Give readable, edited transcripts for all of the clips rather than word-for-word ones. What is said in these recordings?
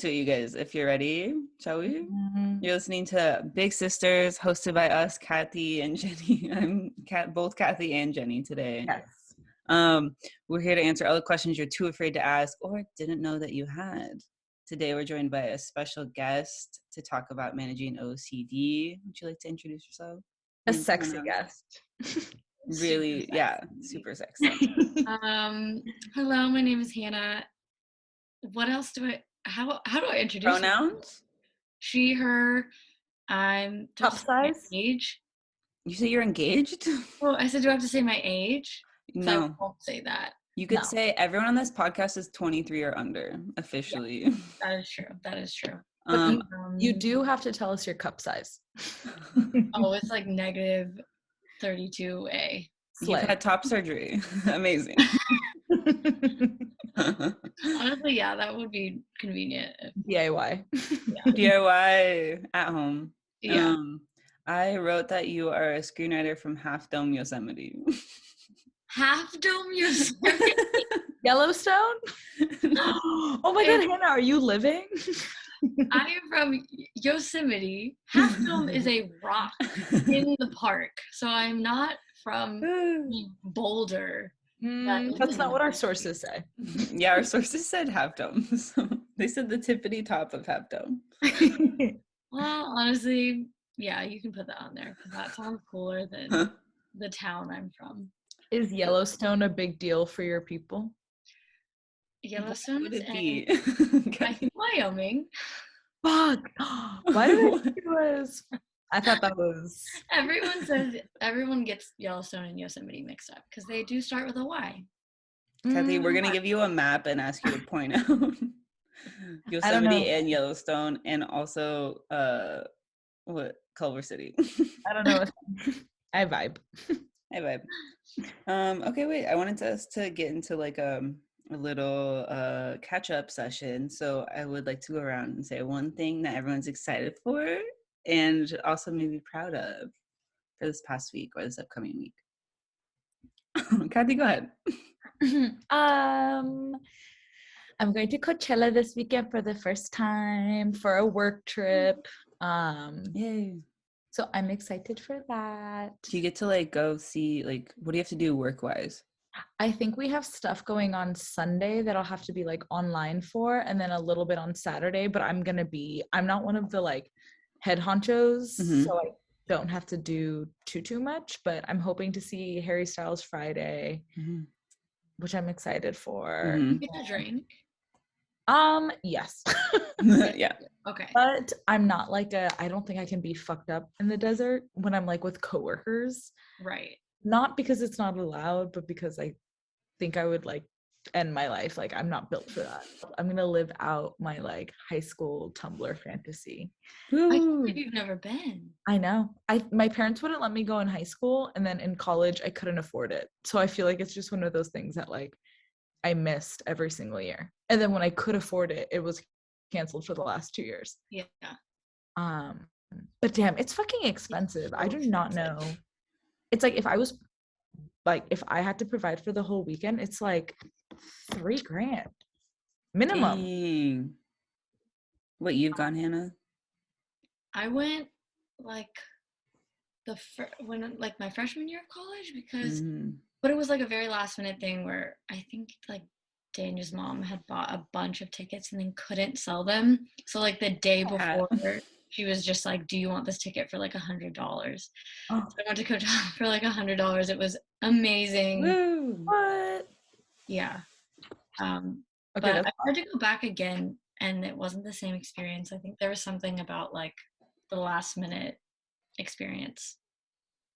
to you guys if you're ready, shall we? Mm-hmm. You're listening to Big Sisters, hosted by us, Kathy and Jenny. I'm both Kathy and Jenny today. Yes. We're here to answer all the questions you're too afraid to ask or didn't know that you had. Today we're joined by a special guest to talk about managing OCD. Would you like to introduce yourself? A sexy guest. Really, yeah, super sexy. Hello, my name is Hannah. What else do how do I introduce Pronouns? She, her. I'm Cup size? my age. You say you're engaged? Oh, I said, do I have to say my age? No. I won't say that. You could say everyone on this podcast is 23 or under, officially. Yeah, that is true. That is true. But you do have to tell us your cup size. Oh, it's like negative 32A. You've had top surgery. Amazing. Honestly, yeah, that would be convenient. DIY. Yeah. DIY at home. Yeah. I wrote that you are a screenwriter from Half Dome Yosemite. Half Dome Yosemite? Yellowstone? Oh my God, Hannah, are you living? I am from Yosemite. Half Dome is a rock in the park, so I'm not from Boulder. That's not what our sources say. Yeah, our sources said Half Dome. So they said the tippity top of Half Dome. Well, honestly, yeah, you can put that on there. That sounds cooler than the town I'm from. Is Yellowstone a big deal for your people? Yellowstone would is it be? I think Wyoming. Fuck. Why did I think it was? I thought that was. Everyone gets Yellowstone and Yosemite mixed up because they do start with a Y. Kathy, we're gonna give you a map and ask you to point out Yosemite and Yellowstone, and also Culver City. I don't know. I vibe. I vibe. Okay, wait. I wanted us to get into like a little catch-up session. So I would like to go around and say one thing that everyone's excited for and also maybe proud of for this past week or this upcoming week. Kathy, go ahead. I'm going to Coachella this weekend for the first time for a work trip. Yay. So I'm excited for that. Do you get to like go see, like, what do you have to do work-wise? I think we have stuff going on Sunday that I'll have to be like online for, and then a little bit on Saturday, but I'm not one of the like head honchos, so I don't have to do too much, but I'm hoping to see Harry Styles Friday, which I'm excited for. You get to drink? Yes. Yeah. Okay. But I'm not like I don't think I can be fucked up in the desert when I'm like with coworkers. Right. Not because it's not allowed, but because I think I would like end my life. Like I'm not built for that. I'm gonna live out my like high school Tumblr fantasy. I can't believe you've never been. I know. My parents wouldn't let me go in high school, and then in college I couldn't afford it. So I feel like it's just one of those things that like I missed every single year. And then when I could afford it, it was canceled for the last 2 years. Yeah. But damn, it's fucking expensive. I do not know. It's like if I had to provide for the whole weekend, it's like $3,000 minimum. Dang. What, you've gone, Hannah? I went like when like my freshman year of college because but it was like a very last minute thing where I think like Daniel's mom had bought a bunch of tickets and then couldn't sell them. So like the day before she was just like, do you want this ticket for like $100? So I went to Coachella for like $100. It was amazing. Woo. What? Yeah. Okay, but I tried to go back again and it wasn't the same experience. I think there was something about like the last minute experience.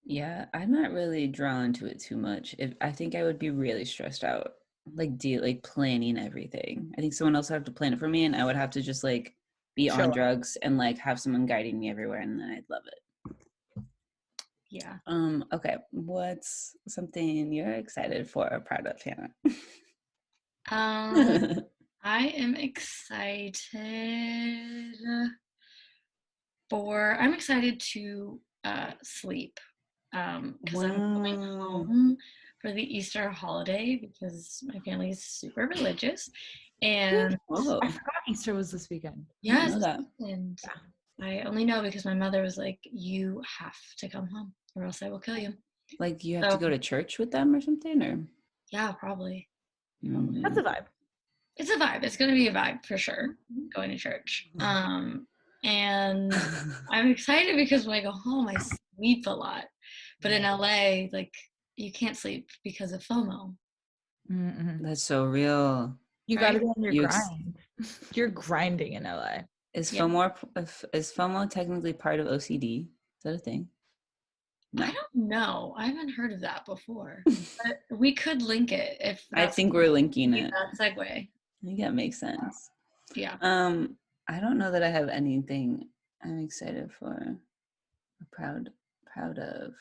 Yeah, I'm not really drawn to it too much. I think I would be really stressed out, like planning everything. I think someone else would have to plan it for me, and I would have to just like be on drugs and like have someone guiding me everywhere, and then I'd love it. Yeah. Okay, what's something you're excited for or proud of, Hannah? I am excited I'm excited to sleep because I'm going home for the Easter holiday because my family is super religious, And I forgot Easter was this weekend. yes, know that. and I only know because my mother was like, you have to come home or else I will kill you. Like you have to go to church with them or something, or? Yeah, probably. That's a vibe. It's a vibe. It's going to be a vibe for sure, going to church. And I'm excited because when I go home, I sleep a lot. But in LA, like, you can't sleep because of FOMO. That's so real. You got to be on your grind. You're grinding in LA. Is FOMO technically part of OCD? Is that a thing? No. I don't know. I haven't heard of that before. But we could link it if I think we're linking it. That segue. I think that makes sense. Yeah. I don't know that I have anything I'm excited for or proud of.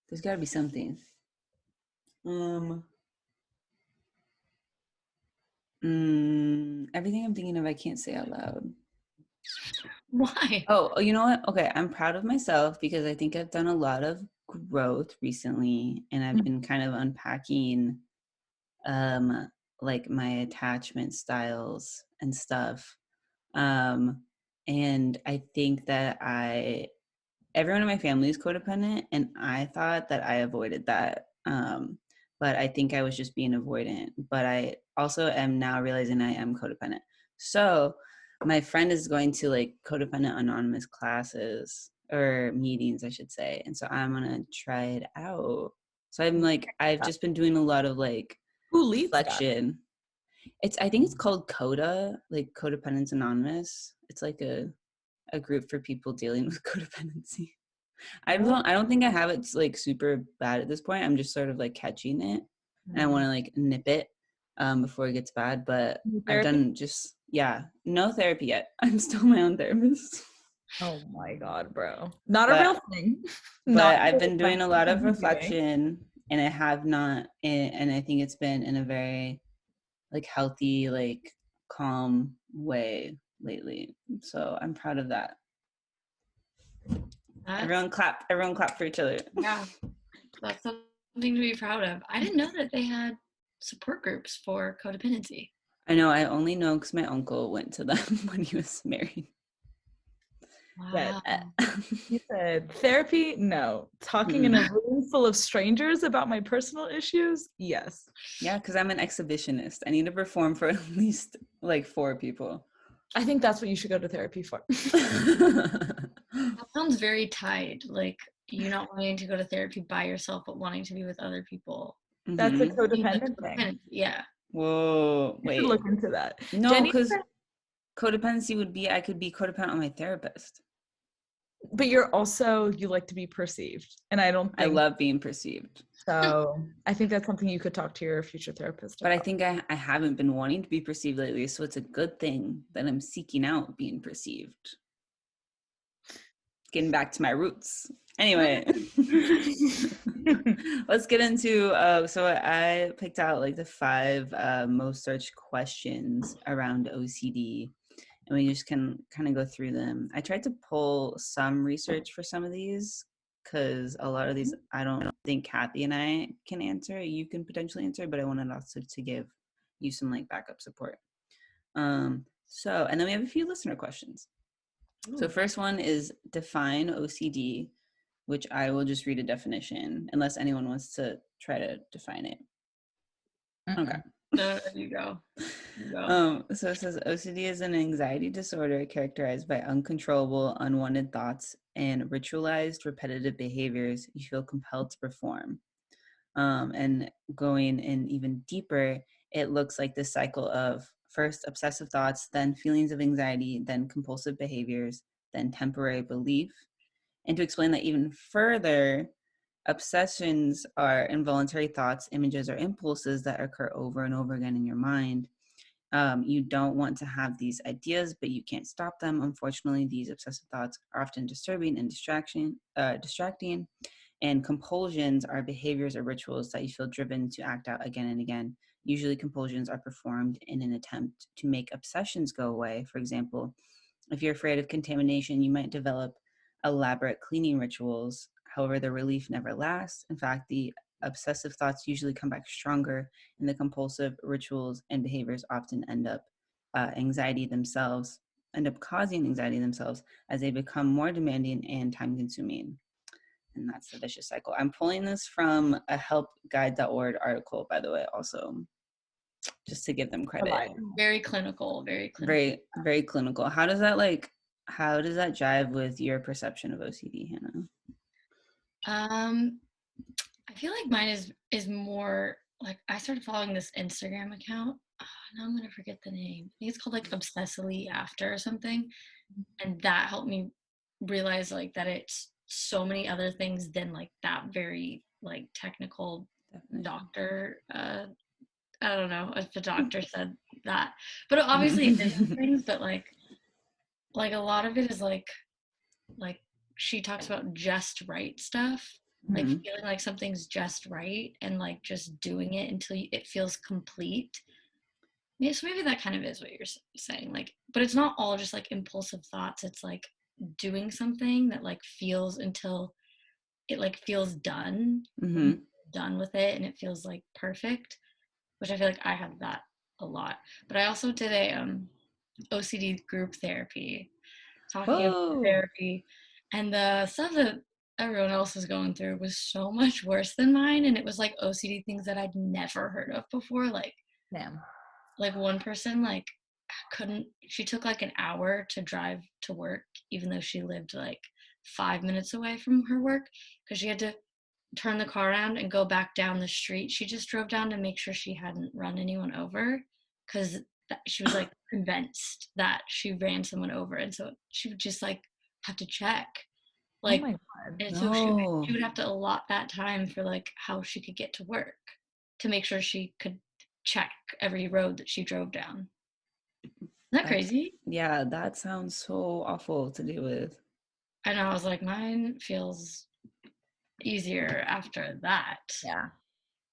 There's got to be something. Everything I'm thinking of, I can't say out loud. Why? Oh, you know what? Okay, I'm proud of myself because I think I've done a lot of growth recently, and I've been kind of unpacking, like my attachment styles and stuff. And I think that everyone in my family is codependent, and I thought that I avoided that. But I think I was just being avoidant. But I also am now realizing I am codependent. So my friend is going to like codependent anonymous classes or meetings, I should say. And so I'm gonna try it out. So I've just been doing a lot of like reflection. I think it's called CODA, like Codependence Anonymous. It's like a group for people dealing with codependency. I don't think I have it like super bad at this point. I'm just sort of like catching it, and I want to like nip it before it gets bad. But I've done no therapy yet. I'm still my own therapist. Oh my God, bro. Not a real thing. But I've been doing a lot of reflection, and I have not, and I think it's been in a very like healthy, like calm way lately. So I'm proud of that. Everyone clap for each other. Yeah, that's something to be proud of. I didn't know that they had support groups for codependency. I know. I only know because my uncle went to them when he was married. Wow. You said therapy? No. Talking in a room full of strangers about my personal issues? Yes. Yeah, because I'm an exhibitionist. I need to perform for at least like 4 people. I think that's what you should go to therapy for. That sounds very tied. Like you not wanting to go to therapy by yourself, but wanting to be with other people. That's a codependent thing. Yeah. Whoa, wait. You should look into that. No, because codependency would be I could be codependent on my therapist. But you like to be perceived. And I love being perceived. So I think that's something you could talk to your future therapist about. But I think I haven't been wanting to be perceived lately. So it's a good thing that I'm seeking out being perceived. Getting back to my roots. Anyway, let's get into, so I picked out like the 5 most searched questions around OCD, and we just can kind of go through them. I tried to pull some research for some of these because a lot of these I don't think Kathy and I can answer. You can potentially answer, but I wanted also to give you some like backup support. And then we have a few listener questions. So first one is define OCD, which I will just read a definition unless anyone wants to try to define it. Okay. There you go. So it says OCD is an anxiety disorder characterized by uncontrollable, unwanted thoughts and ritualized, repetitive behaviors you feel compelled to perform. And going in even deeper, it looks like this cycle of first obsessive thoughts, then feelings of anxiety, then compulsive behaviors, then temporary belief. And to explain that even further, obsessions are involuntary thoughts, images, or impulses that occur over and over again in your mind. You don't want to have these ideas, but you can't stop them. Unfortunately, these obsessive thoughts are often disturbing and distracting. And compulsions are behaviors or rituals that you feel driven to act out again and again. Usually compulsions are performed in an attempt to make obsessions go away. For example, if you're afraid of contamination, you might develop elaborate cleaning rituals. However, the relief never lasts. In fact, the obsessive thoughts usually come back stronger, and the compulsive rituals and behaviors often end up causing anxiety themselves as they become more demanding and time-consuming. And that's the vicious cycle. I'm pulling this from a helpguide.org article, by the way, also, just to give them credit. Very clinical, very clinical. Very, very clinical. How does that jive with your perception of OCD, Hannah? I feel like mine is more like, I started following this Instagram account. Now I'm gonna forget the name. I think it's called like Obsessively After or something, and that helped me realize like that it's so many other things than like that very like technical doctor. I don't know if the doctor said that, but obviously it is things. But like a lot of it is like she talks about just right stuff, like feeling like something's just right and like just doing it until it feels complete. Yeah, so maybe that kind of is what you're saying, like, but it's not all just like impulsive thoughts. It's like doing something that like feels until it like feels done, done with it, and it feels like perfect, which I feel like I have that a lot. But I also did a OCD group therapy, talking about therapy, and the stuff that everyone else was going through was so much worse than mine, and it was like OCD things that I'd never heard of before. Like, damn. Like one person like she took like an hour to drive to work, even though she lived like 5 minutes away from her work, because she had to turn the car around and go back down the street. She just drove down to make sure she hadn't run anyone over, because she was like convinced that she ran someone over, and so she would just like have to check, like, oh my God, and so she would have to allot that time for like how she could get to work to make sure she could check every road that she drove down. Isn't that crazy? Yeah, that sounds so awful to deal with. I know. I was like, mine feels easier after that. Yeah.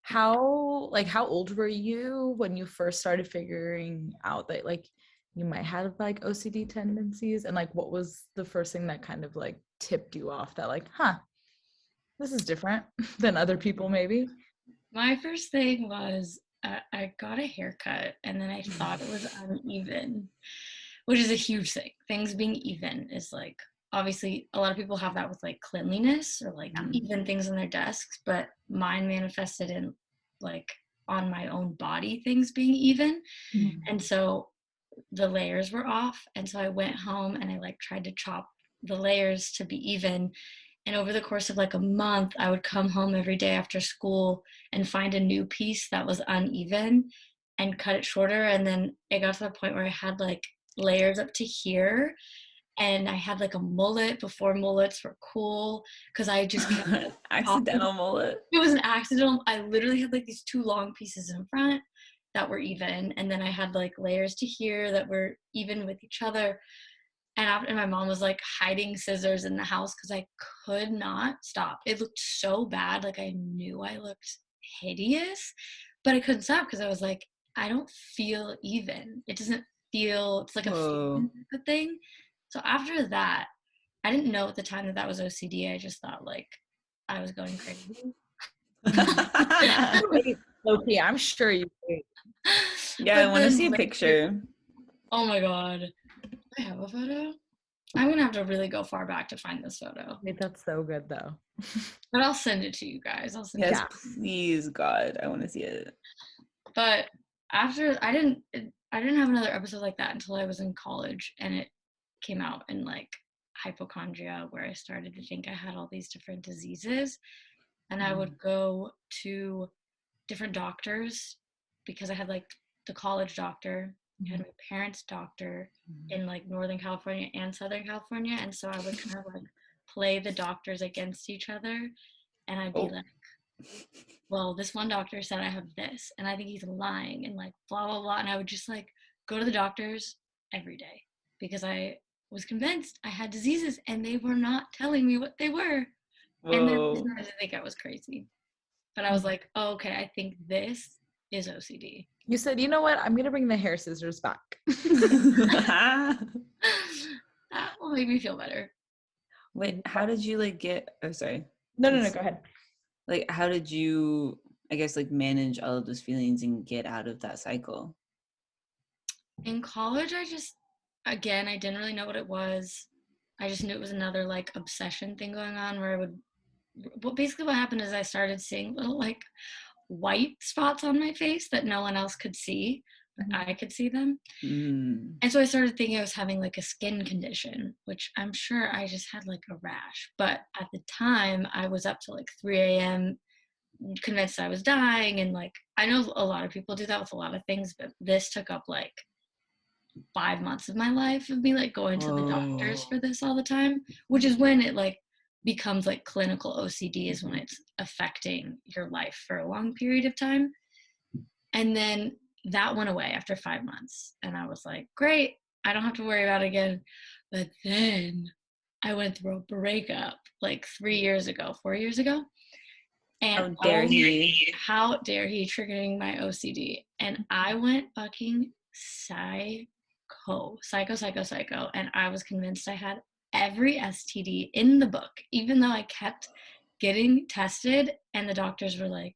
How old were you when you first started figuring out that like you might have like OCD tendencies, and like what was the first thing that kind of like tipped you off that like, this is different than other people maybe? My first thing was I got a haircut, and then I thought it was uneven, which is a huge thing. Things being even is like, obviously a lot of people have that with like cleanliness or like even things on their desks, but mine manifested in like on my own body things being even. And so the layers were off, and so I went home and I like tried to chop the layers to be even. And over the course of like a month, I would come home every day after school and find a new piece that was uneven and cut it shorter. And then it got to the point where I had like layers up to here, and I had like a mullet before mullets were cool, because I just kept accidental mullet. It was an accidental. I literally had like these two long pieces in front that were even, and then I had like layers to here that were even with each other. And my mom was like hiding scissors in the house because I could not stop. It looked so bad. Like I knew I looked hideous, but I couldn't stop because I was like, I don't feel even. It doesn't feel, it's like a feeling thing. So after that, I didn't know at the time that was OCD. I just thought like I was going crazy. Okay, I'm sure you do. Yeah, I want to see a picture. Oh my God. I have a photo. I'm gonna have to really go far back to find this photo. Wait, that's so good though. But I'll send it to you guys. Yes, please, God, I want to see it. But after I didn't have another episode like that until I was in college, and it came out in like hypochondria, where I started to think I had all these different diseases, and I would go to different doctors because I had like the college doctor. I had my parents' doctor in like Northern California and Southern California, and so I would kind of like play the doctors against each other, and I'd be like, well, this one doctor said I have this, and I think he's lying, and like blah blah blah, and I would just like go to the doctors every day because I was convinced I had diseases and they were not telling me what they were. And then I started to think I was crazy, but I was like, oh, okay, I think this is OCD. You said, you know what? I'm going to bring the hair scissors back. That will make me feel better. Wait, how did you like get, oh, sorry. No, go ahead. like, how did you, I guess, like, manage all of those feelings and get out of that cycle? In college, I didn't really know what it was. I just knew it was another like obsession thing going on where basically what happened is I started seeing little like white spots on my face that no one else could see, but I could see them. And so I started thinking I was having like a skin condition, which I'm sure I just had like a rash. But at the time, I was up to like 3 a.m. convinced I was dying. And like, I know a lot of people do that with a lot of things, but this took up like 5 months of my life of me like going to the doctors for this all the time, which is when it like becomes like clinical OCD, is when it's affecting your life for a long period of time. And then that went away after 5 months. And I was like, great, I don't have to worry about it again. But then I went through a breakup like 4 years ago. And how dare he triggering my OCD. And I went fucking psycho. And I was convinced I had every STD in the book, even though I kept getting tested. And the doctors were like,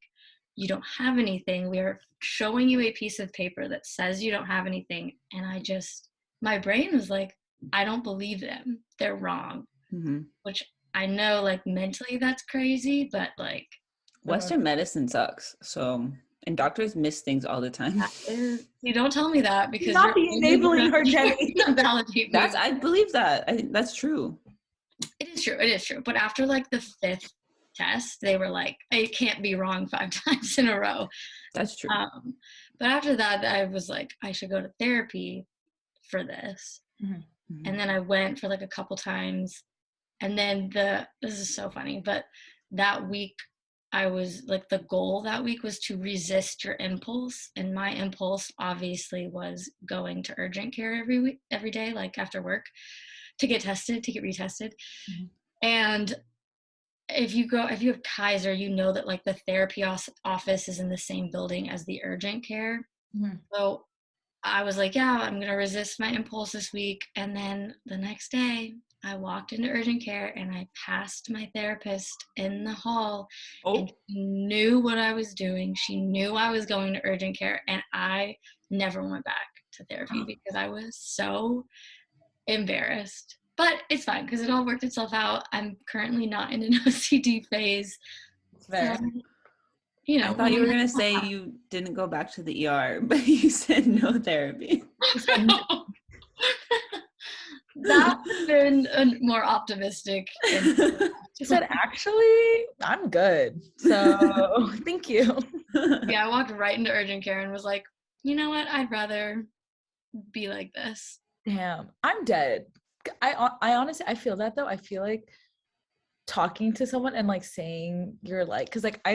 you don't have anything. We are showing you a piece of paper that says you don't have anything. And my brain was like, I don't believe them. They're wrong. Which I know like mentally that's crazy, but like Western medicine sucks. So, and doctors miss things all the time. You don't tell me that, because you're not enabling her, Jenny. Validate me. I believe that. I think that's true. It is true. But after like the 5th test, they were like, it can't be wrong 5 times in a row. That's true. But after that, I was like, I should go to therapy for this. And then I went for like a couple times. And then this is so funny, but that week I was like, the goal that week was to resist your impulse. And my impulse obviously was going to urgent care every day, like after work, to get retested. And if you have Kaiser, you know that like the therapy office is in the same building as the urgent care. So I was like, yeah, I'm going to resist my impulse this week. And then the next day I walked into urgent care and I passed my therapist in the hall. And she knew what I was doing. She knew I was going to urgent care, and I never went back to therapy because I was so embarrassed. But it's fine because it all worked itself out. I'm currently not in an OCD phase. Fair. So, you know, I thought you were going to say you didn't go back to the ER, but you said no therapy. That would have been more optimistic. She said, actually, I'm good. So thank you. Yeah, I walked right into urgent care and was like, you know what? I'd rather be like this. Damn, I'm dead. I honestly, I feel that though. I feel like talking to someone and like saying you're like, because like I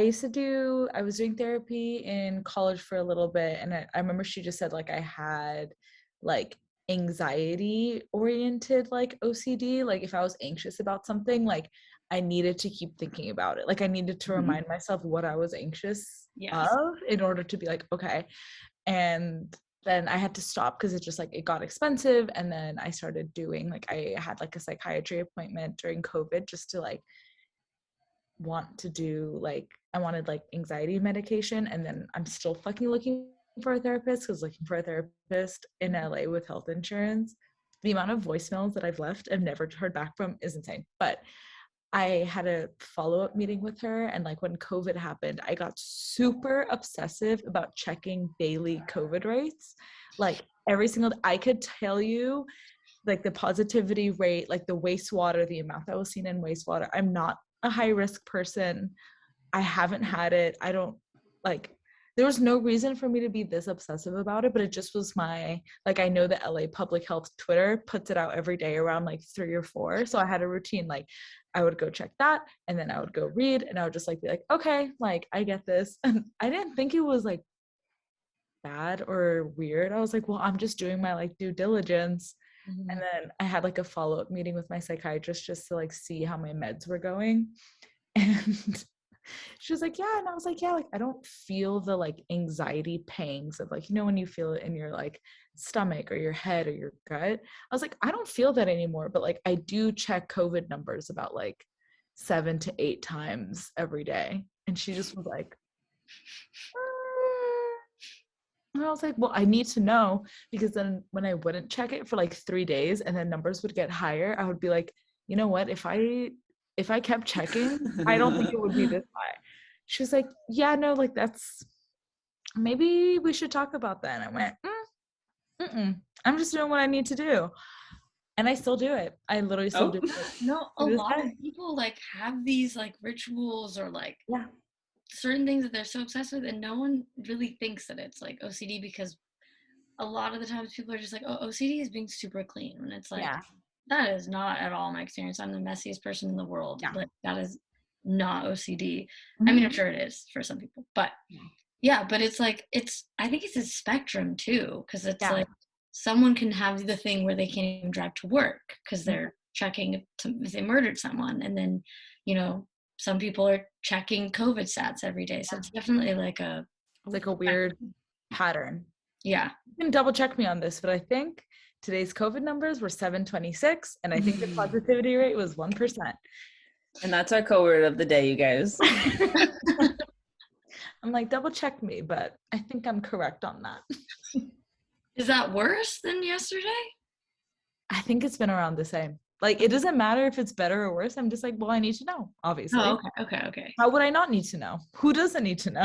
was doing therapy in college for a little bit, and I remember she just said like I had like anxiety oriented like OCD. Like if I was anxious about something, like I needed to keep thinking about it. Like I needed to remind myself what I was anxious of in order to be like, okay. And then I had to stop because it got expensive. And then I started doing like, I had like a psychiatry appointment during COVID just to like I wanted like anxiety medication. And then I'm still fucking looking for a therapist, because looking for a therapist in LA with health insurance, the amount of voicemails that I've left and never heard back from is insane. But I had a follow-up meeting with her, and like when COVID happened, I got super obsessive about checking daily COVID rates. Like every single day, I could tell you like the positivity rate, like the wastewater, the amount that was seen in wastewater. I'm not a high risk person. I haven't had it. I don't like, there was no reason for me to be this obsessive about it, but it just was I know that LA Public Health Twitter puts it out every day around like 3 or 4. So I had a routine, like I would go check that, and then I would go read, and I would just like be like, okay, like I get this. And I didn't think it was like bad or weird. I was like, well, I'm just doing my like due diligence. And then I had like a follow-up meeting with my psychiatrist just to like see how my meds were going. And she was like, yeah. And I was like, yeah, like I don't feel the like anxiety pangs of like, when you feel it in your like stomach or your head or your gut. I was like, I don't feel that anymore. But like I do check COVID numbers about like 7 to 8 times every day. And she just was like, and I was like, well, I need to know, because then when I wouldn't check it for like 3 days and then numbers would get higher, I would be like, you know what, if I kept checking, I don't think it would be this high. She was like, yeah, no, like that's, maybe we should talk about that. And I went, I'm just doing what I need to do. And I still do it. I literally still do it. No, a lot of people like have these like rituals or like certain things that they're so obsessed with, and no one really thinks that it's like OCD, because a lot of the times people are just like, oh, OCD is being super clean, when it's like, that is not at all my experience. I'm the messiest person in the world. Like, that is not OCD. I mean, I'm sure it is for some people, but but it's like, I think it's a spectrum too, because it's like someone can have the thing where they can't even drive to work because they're checking if they murdered someone, and then, you know, some people are checking COVID stats every day. So it's definitely like a weird pattern. Yeah. You can double check me on this, but I think today's COVID numbers were 726, and I think the positivity rate was 1%. And that's our code word of the day, you guys. I'm like, double check me, but I think I'm correct on that. Is that worse than yesterday? I think it's been around the same. Like, it doesn't matter if it's better or worse. I'm just like, well, I need to know, obviously. Oh, okay. How would I not need to know? Who doesn't need to know?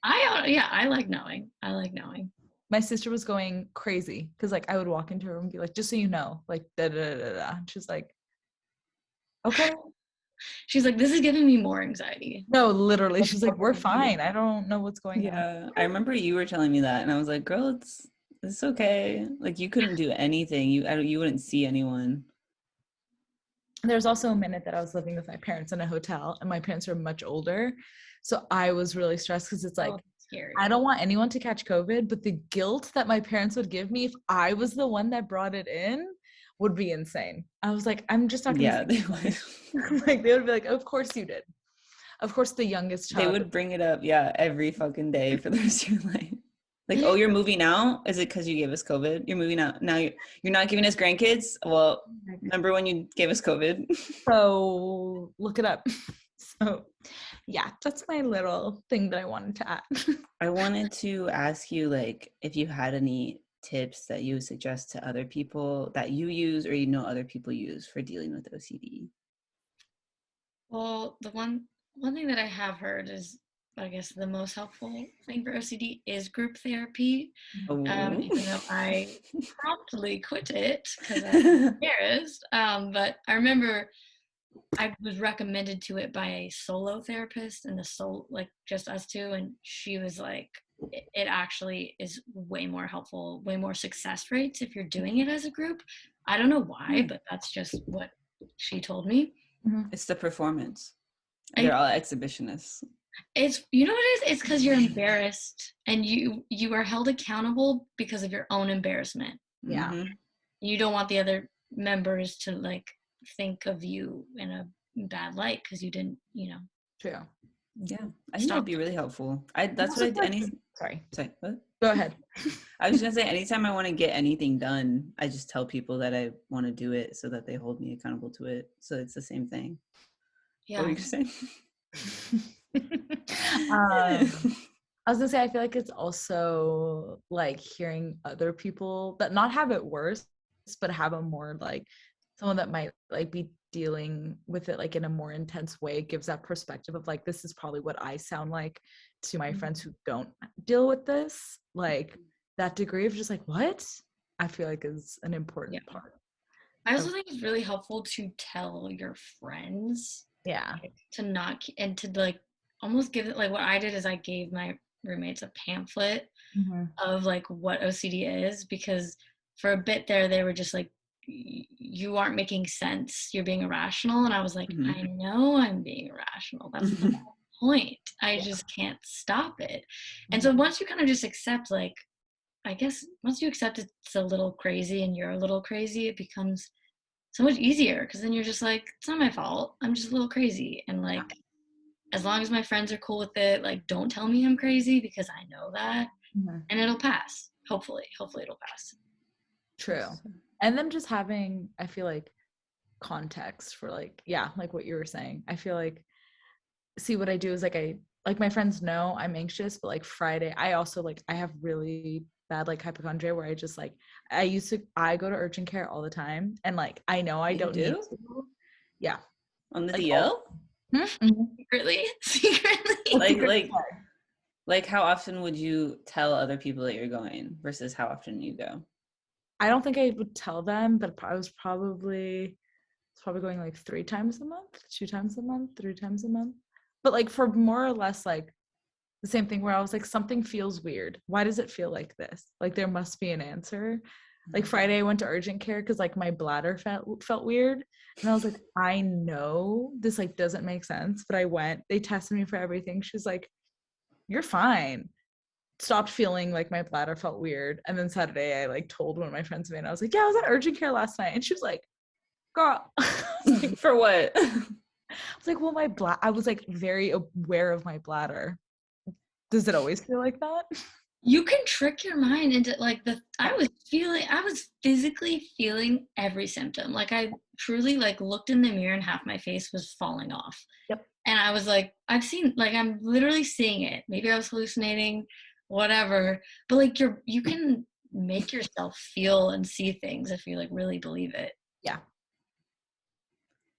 I like knowing. My sister was going crazy because, like, I would walk into her room and be like, just so you know, like, da-da-da-da-da. She's like, okay. She's like, this is giving me more anxiety. No, literally. She's like, we're fine. I don't know what's going on. Yeah, I remember you were telling me that, and I was like, girl, it's okay. Like, you couldn't do anything. You wouldn't see anyone. There's also a minute that I was living with my parents in a hotel, and my parents are much older. So I was really stressed because it's like, scary. I don't want anyone to catch COVID, but the guilt that my parents would give me if I was the one that brought it in would be insane. I was like, I'm just not gonna they would. like, they would be like, of course you did. Of course the youngest child. They would bring it up, every fucking day for the rest of your life. Like, oh, you're moving out? Is it because you gave us COVID? You're moving out now. You're not giving us grandkids? Well, remember when you gave us COVID? So look it up. So yeah, that's my little thing that I wanted to add. I wanted to ask you, like, if you had any tips that you would suggest to other people that you use or other people use for dealing with OCD. Well, the one thing that I have heard is, I guess, the most helpful thing for OCD is group therapy. Even though I promptly quit it because I was embarrassed. But I remember I was recommended to it by a solo therapist, and like just us two, and she was like, it actually is way more helpful, way more success rates if you're doing it as a group. I don't know why, but that's just what she told me. It's the performance. They're all exhibitionists. It's, you know what it is? It's because you're embarrassed, and you are held accountable because of your own embarrassment. Yeah. Mm-hmm. You don't want the other members to like think of you in a bad light because you didn't, True. Yeah, I think that would be really helpful. That's what I did. Sorry, what? Go ahead. I was gonna say, anytime I want to get anything done, I just tell people that I want to do it so that they hold me accountable to it. So it's the same thing. Yeah. What were you saying? I was gonna say, I feel like it's also like hearing other people that not have it worse, but have a more like someone that might like be dealing with it like in a more intense way. It gives that perspective of like, this is probably what I sound like to my friends who don't deal with this. Like that degree of just like, what I feel like is an important part. I also think it's really helpful to tell your friends. Yeah. To not, and to like almost give it, like what I did is I gave my roommates a pamphlet of like what OCD is, because for a bit there they were just like, you aren't making sense, you're being irrational. And I was like, I know I'm being irrational, that's the whole point. I just can't stop it. And so once you kind of just accept, like, I guess once you accept it's a little crazy and you're a little crazy, it becomes so much easier, because then you're just like, it's not my fault, I'm just a little crazy. And like, as long as my friends are cool with it, like, don't tell me I'm crazy, because I know that, and it'll pass. Hopefully it'll pass. True. And then just having, I feel like, context for like, yeah, like what you were saying. I feel like, see, what I do is like my friends know I'm anxious, but like Friday, I also like, I have really bad like hypochondria where I just like, I go to urgent care all the time, and like I know I don't need to. Yeah. On the like DL? Secretly. Like how often would you tell other people that you're going versus how often you go? I don't think I would tell them, but I was probably going like 3 times a month, 2 times a month, 3 times a month. But like for more or less like the same thing where I was like, something feels weird. Why does it feel like this? Like there must be an answer. Like Friday I went to urgent care because like my bladder felt weird. And I was like, I know this like doesn't make sense. But I went, they tested me for everything. She was like, you're fine. Stopped feeling like my bladder felt weird. And then Saturday I like told one of my friends of mine, I was like, yeah, I was at urgent care last night. And she was like, girl. Like, for what? I was like, well, I was like very aware of my bladder. Does it always feel like that? You can trick your mind into like I was physically feeling every symptom. Like I truly like looked in the mirror and half my face was falling off. Yep. And I was like, I'm literally seeing it. Maybe I was hallucinating, whatever. But like you can make yourself feel and see things if you like really believe it. Yeah.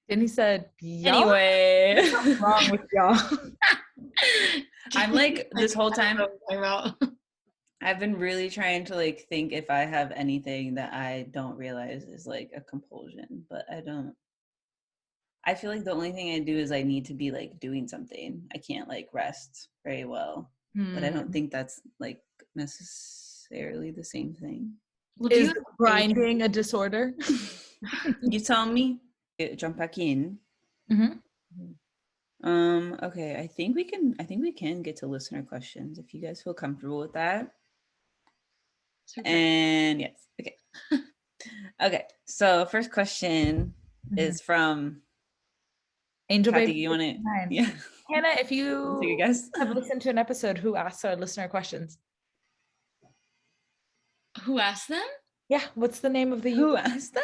And he said, anyway, what's wrong with y'all? I'm like this whole time I've been really trying to like think if I have anything that I don't realize is like a compulsion, but I don't. I feel like the only thing I do is I need to be like doing something. I can't like rest very well, but I don't think that's like necessarily the same thing. Well, is grinding a disorder? You tell me. Jump back in. Okay, I think we can get to listener questions if you guys feel comfortable with that. Super. And yes, okay. Okay, so first question is from Angel Kathy, Baby. you want it? Yeah. Hannah, if you take a guess. Have listened to an episode, who asked our listener questions? Who asked them? Yeah, what's the name of the Who asked them?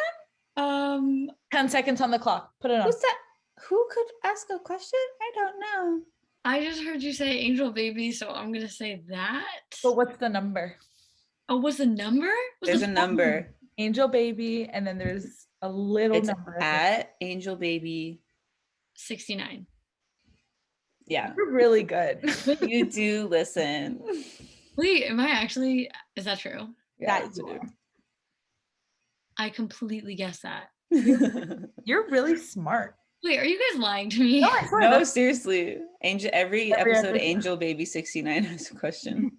10 seconds on the clock. Put it on. Who's that? Who could ask a question? I don't know. I just heard you say Angel Baby, so I'm gonna say that. But what's the number? Oh, what's the number? There's a number. Angel Baby, and then there's a little number at Angel Baby 69. Yeah, you're really good. You do listen. Wait, is that true? Yeah, you are. I completely guessed that. You're really smart. Wait, are you guys lying to me? No, seriously. Every episode, Angel Baby 69 has a question.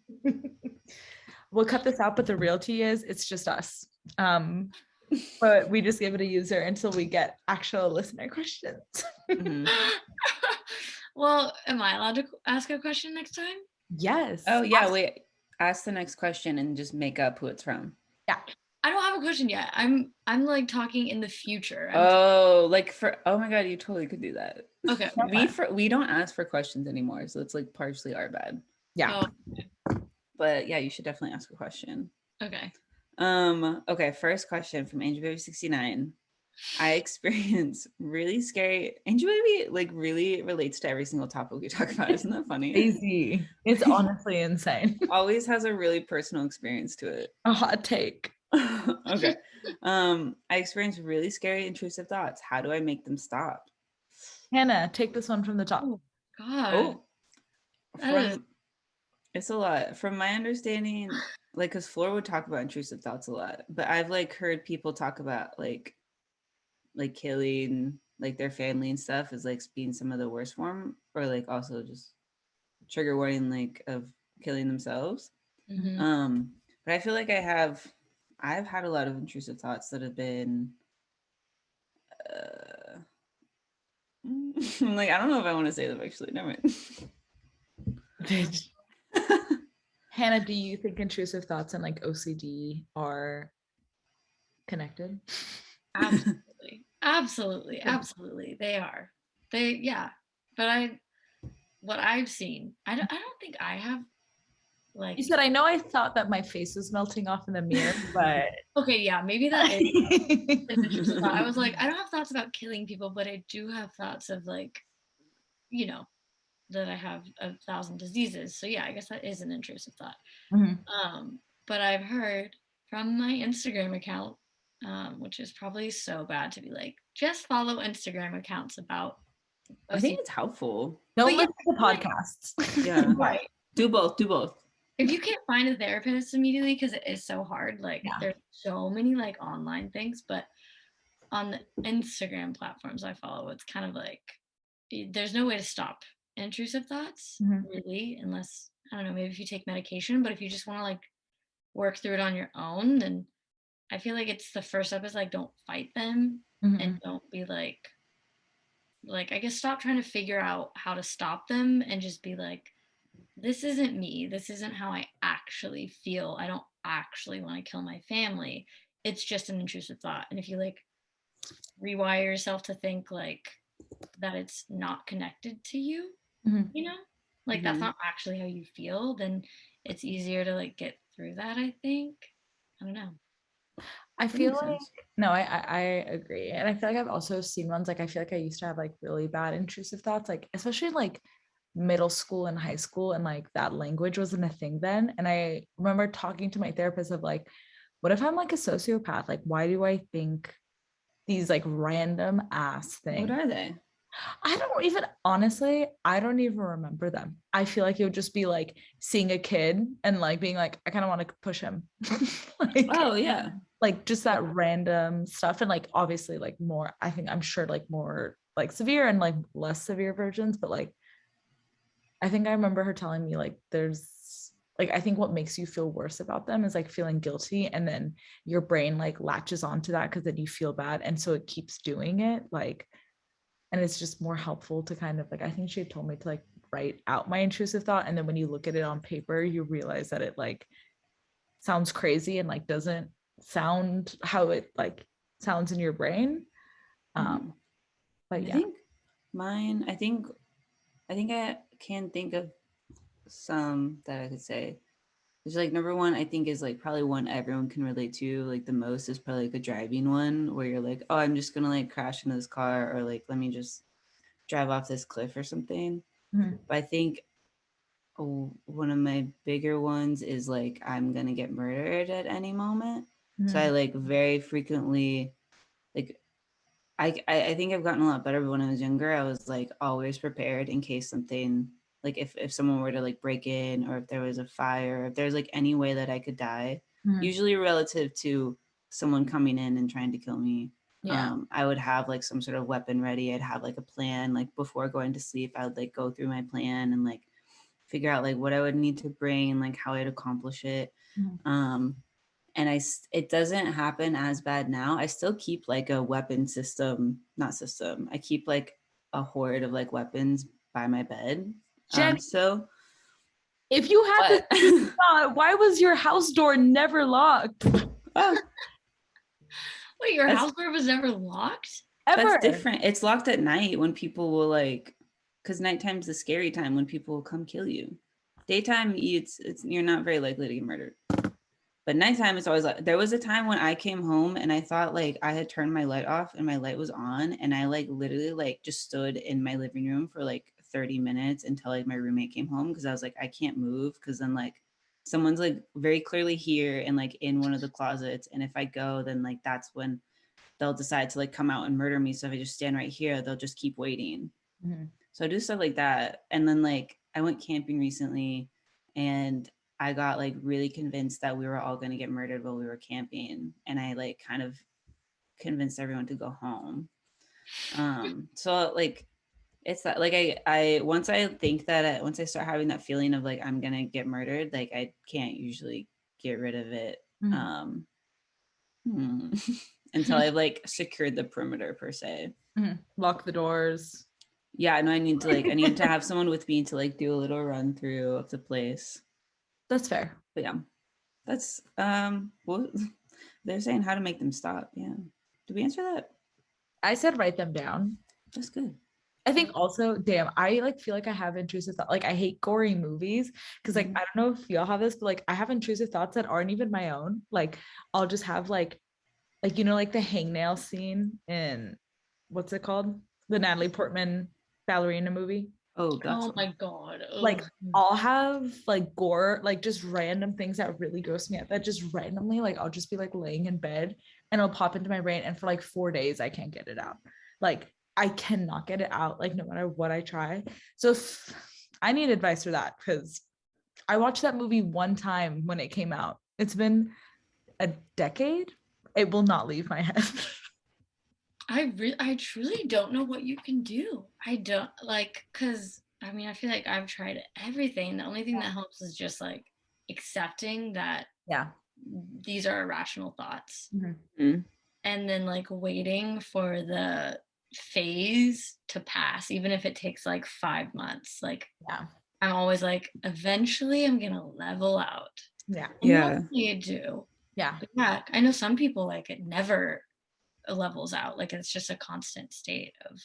We'll cut this out, but the real tea is it's just us. But we just give it a user until we get actual listener questions. Well, am I allowed to ask a question next time? Yes. Oh yeah, wait. Ask the next question and just make up who it's from. Yeah. I don't have a question yet. I'm like talking in the future. Oh my god, you totally could do that. Okay. We don't ask for questions anymore, so it's like partially our bad. Yeah. Oh. But yeah, you should definitely ask a question. Okay. Okay, first question from Angel Baby 69. I experience really scary. Angel Baby like really relates to every single topic we talk about. Isn't that funny? Easy. It's honestly insane. Always has a really personal experience to it. A hot take. Okay. I experience really scary intrusive thoughts. How do I make them stop? Hannah, take this one from the top. Oh God. It's a lot. From my understanding, like, because Flora would talk about intrusive thoughts a lot, but I've like heard people talk about like killing like their family and stuff as like being some of the worst form, or like also just trigger warning like of killing themselves. But I feel like I've had a lot of intrusive thoughts that have been like, I don't know if I want to say them actually. Never mind. Hannah, do you think intrusive thoughts and like OCD are connected? Absolutely. They are. But what I've seen, I don't think I have Like you said, I know I thought that my face was melting off in the mirror, but okay, yeah, maybe that is an interesting thought. I was like, I don't have thoughts about killing people, but I do have thoughts of like, you know, that I have 1,000 diseases. So yeah, I guess that is an intrusive thought. But I've heard from my Instagram account, which is probably so bad to be like, just follow Instagram accounts about I OCD. think it's helpful. don't But yeah, listen to podcasts. Yeah. right. Do both. If you can't find a therapist immediately, because it is so hard, like there's so many like online things, but on the Instagram platforms I follow, it's kind of like there's no way to stop intrusive thoughts, really, unless I don't know, maybe if you take medication, but if you just want to like work through it on your own, then I feel like it's the first step is like don't fight them and don't be like I guess stop trying to figure out how to stop them and just be like, this isn't me. This isn't how I actually feel. I don't actually want to kill my family. It's just an intrusive thought. And if you like rewire yourself to think like that it's not connected to you, you know, like that's not actually how you feel, then it's easier to like get through that, I think. I don't know. I feel like no, I agree. And I feel like I've also seen ones like I feel like I used to have like really bad intrusive thoughts, like especially in like middle school and high school, and like that language wasn't a thing then. And I remember talking to my therapist of like, what if I'm like a sociopath? Like, why do I think these like random ass things? What are they? I don't even, honestly, I don't even remember them. I feel like it would just be like seeing a kid and like being like, I kind of want to push him. Like, oh yeah, like just that random stuff. And like obviously like more, I think I'm sure like more like severe and like less severe versions, but like I think I remember her telling me like there's like I think what makes you feel worse about them is like feeling guilty, and then your brain like latches onto that because then you feel bad, and so it keeps doing it, like, and it's just more helpful to kind of like, I think she had told me to like write out my intrusive thought, and then when you look at it on paper you realize that it like sounds crazy and like doesn't sound how it like sounds in your brain. But yeah, I think I can think of some that I could say. There's like number one, I think is like probably one everyone can relate to like the most is probably like a driving one where you're like, oh, I'm just gonna like crash into this car, or like let me just drive off this cliff or something. But I think one of my bigger ones is like I'm gonna get murdered at any moment. So I like very frequently like I think I've gotten a lot better, but when I was younger, I was like always prepared in case something like if someone were to like break in, or if there was a fire, if there's like any way that I could die, usually relative to someone coming in and trying to kill me. I would have like some sort of weapon ready. I'd have like a plan, like before going to sleep, I would like go through my plan and like figure out like what I would need to bring, like how I'd accomplish it. And it doesn't happen as bad now. I still keep like a weapon system, not system. I keep like a hoard of like weapons by my bed. So if you had this thought, why was your house door never locked? Wait, your house door was never locked? Ever? That's different. It's locked at night when people will like, because nighttime's the scary time when people will come kill you. Daytime, it's you're not very likely to get murdered. But nighttime is always like, there was a time when I came home and I thought like I had turned my light off and my light was on, and I like literally like just stood in my living room for like 30 minutes until like my roommate came home, because I was like, I can't move because then like someone's like very clearly here and like in one of the closets, and if I go, then like that's when they'll decide to like come out and murder me. So if I just stand right here, they'll just keep waiting. So I do stuff like that. And then like I went camping recently and I got like really convinced that we were all going to get murdered while we were camping. And I like kind of convinced everyone to go home. So like, it's that like I once I think that once I start having that feeling of like I'm going to get murdered, like I can't usually get rid of it. Until I've like secured the perimeter per se. Lock the doors. Yeah, no, I need to have someone with me to like do a little run through of the place. That's fair. But yeah, that's well, they're saying how to make them stop. Yeah, did we answer that? I said write them down. That's good. I think also, damn, I like feel like I have intrusive thoughts. Like I hate gory movies because like I don't know if y'all have this, but like I have intrusive thoughts that aren't even my own. Like I'll just have like you know, like the hangnail scene in what's it called? The Natalie Portman ballerina movie. Oh, oh my god. Like I'll have like gore, like just random things that really gross me out. That just randomly, like I'll just be like laying in bed and it'll pop into my brain, and for like 4 days I can't get it out. Like I cannot get it out, like no matter what I try. So I need advice for that because I watched that movie one time when it came out. It's been a decade. It will not leave my head. I truly don't know what you can do. I don't like, because I mean, I feel like I've tried everything. The only thing that helps is just like accepting that these are irrational thoughts. And then like waiting for the phase to pass, even if it takes like 5 months. Like I'm always like, eventually I'm gonna level out. You do. But yeah, I know some people like it never levels out. Like it's just a constant state of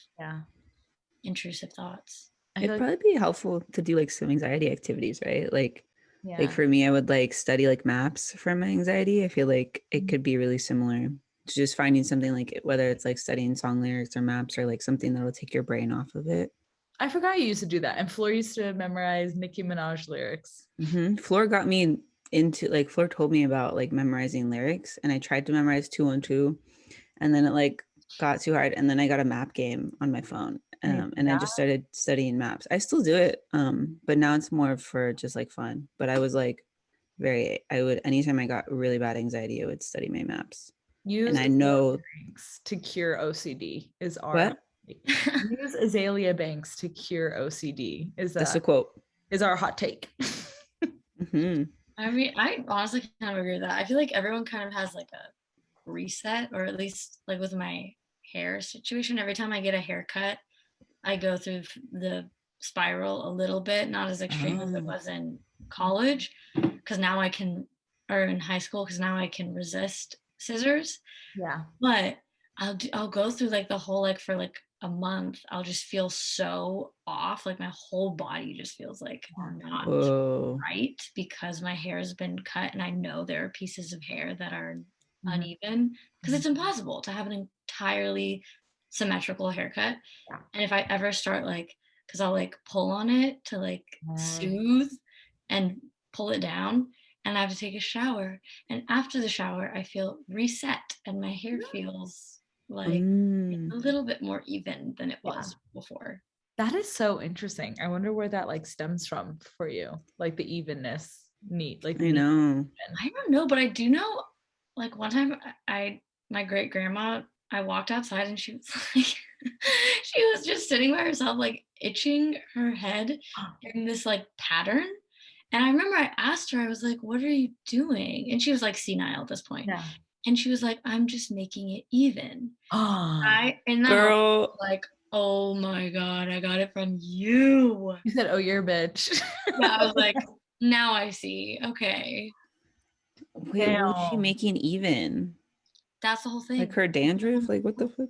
intrusive thoughts. It'd probably be helpful to do like some anxiety activities, right? Like for me, I would like study like maps for my anxiety. I feel like it could be really similar to just finding something like, whether it's like studying song lyrics or maps, or like something that'll take your brain off of it. I forgot you used to do that. And Floor used to memorize Nicki Minaj lyrics. Floor got me into like, Floor told me about like memorizing lyrics, and I tried to memorize 212, and then it like got too hard, and then I got a map game on my phone, and I just started studying maps. I still do it, but now it's more for just like fun. But I was like I would, anytime I got really bad anxiety, I would study my maps. And I know to cure OCD is our what? Use Azalea Banks to cure OCD. That's a quote. Is our hot take. I mean, I honestly kind of agree with that. I feel like everyone kind of has like a reset, or at least like with my hair situation. Every time I get a haircut, I go through the spiral a little bit, not as extreme as it was in college, because now I can, or in high school, because now I can resist scissors. But I'll go through like the whole, like for like a month, I'll just feel so off. Like my whole body just feels like not right, because my hair has been cut, and I know there are pieces of hair that are uneven, because it's impossible to have an entirely symmetrical haircut. And if I ever start like, because I'll like pull on it to like soothe and pull it down, and I have to take a shower, and after the shower I feel reset, and my hair feels like a little bit more even than it was before. That is so interesting. I wonder where that like stems from for you, like the evenness. Neat, like I know. I don't know, but I do know. Like one time, my great grandma, I walked outside and she was like, she was just sitting by herself, like itching her head in this like pattern. And I remember I asked her, I was like, "What are you doing?" And she was like senile at this point. And she was like, "I'm just making it even." Girl, like, oh my god, I got it from you. You said, "Oh, you're a bitch." Yeah, I was like, now I see. Okay. Wait, what was she making even? That's the whole thing. Like her dandruff? Like what the fuck?